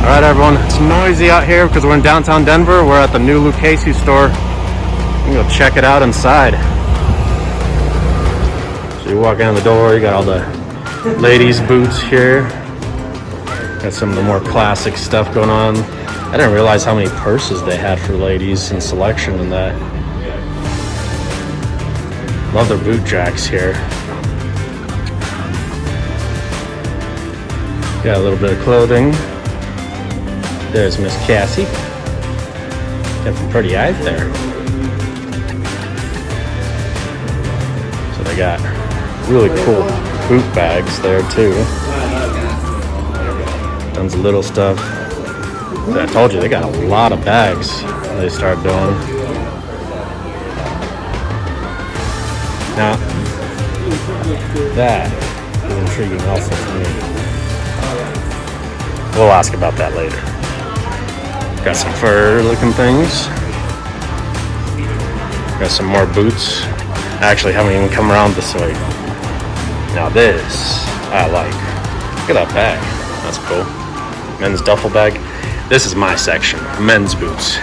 Alright everyone, it's noisy out here because we're in downtown Denver. We're at the new Lucchese store. You can go check it out inside. So you walk in the door, you got all the ladies' boots here. Got some of the more classic stuff going on. I didn't realize how many purses they had for ladies in selection in that. Love their boot jacks here. Got a little bit of clothing. There's Miss Cassie. Got some pretty eyes there. So they got really cool boot bags there too. Tons of little stuff. I told you they got a lot of bags they start doing. Now that is intriguing also to me. We'll ask about that later. Got some fur looking things. Got some more boots. I actually haven't even come around this way. Now this, I like. Look at that bag. That's cool. Men's duffel bag. This is my section. Men's boots.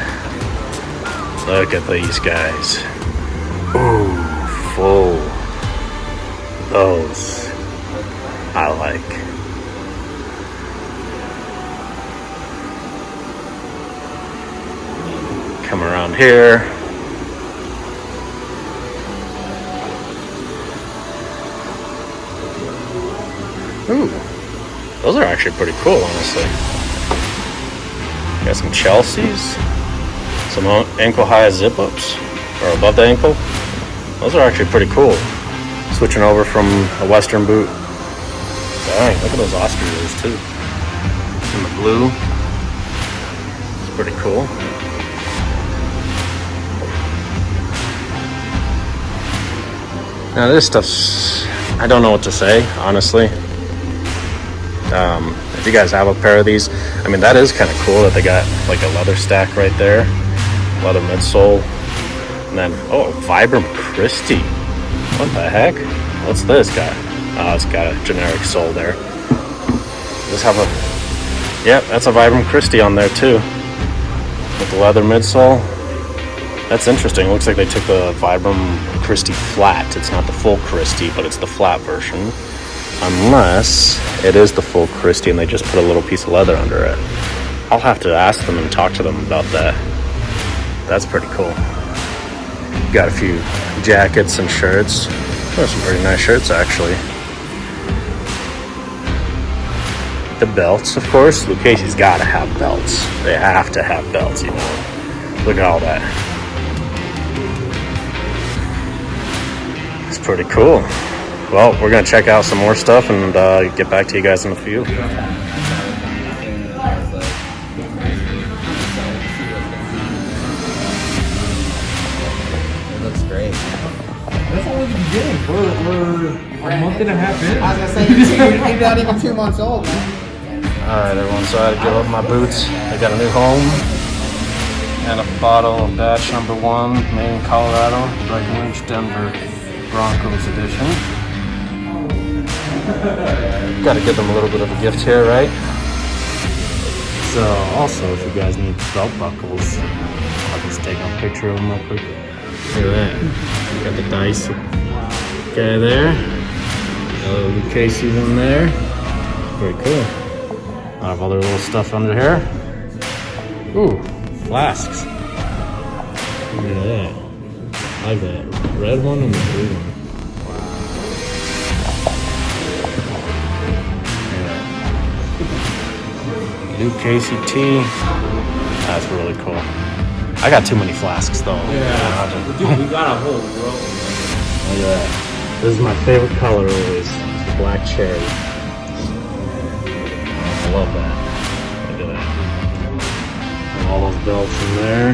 Look at these guys. Ooh, full. Those I like. Come around here. Ooh, those are actually pretty cool, honestly. Got some Chelsea's, some ankle-high zip-ups, or above the ankle. Those are actually pretty cool. Switching over from a Western boot. Dang, look at those Oscar ears too. In the blue. It's pretty cool. Now this stuff's, I don't know what to say, honestly. If you guys have a pair of these, I mean, that is kind of cool that they got like a leather stack right there. Leather midsole. And then, oh, Vibram Christie. What the heck? What's this guy? Oh, it's got a generic sole there. Does have a, yep, that's a Vibram Christie on there too. With the leather midsole. That's interesting. Looks like they took the Vibram Christie flat. It's not the full Christie, but it's the flat version. Unless it is the full Christie and they just put a little piece of leather under it. I'll have to ask them and talk to them about that. That's pretty cool. Got a few jackets and shirts. There's some pretty nice shirts, actually. The belts, of course. Lucchese's got to have belts. They have to have belts, you know. Look at all that. It's pretty cool. Well, we're going to check out some more stuff and get back to you guys in a few. It looks great. That's all we've been getting. We're a month and a half in. I was going to say, you're not even 2 months old, man. Alright, everyone, so I had to give up my boots. I got a new home and a bottle of batch number 1, made in Colorado, Breckenridge, Denver, Broncos edition. Got to give them a little bit of a gift here, right? So, also, if you guys need belt buckles, I'll just take a picture of them real quick. Look at that. Got the dice guy there. A little Lucchese in there. Very cool. A lot of other little stuff under here. Ooh, flasks. Look at that. I like that red one and the blue one. Lucchese tea. That's really cool. I got too many flasks though. Yeah. Dude, we got a whole row. Look at that. This is my favorite color always. It's the black cherry. I love that. Look at that. And all those belts in there.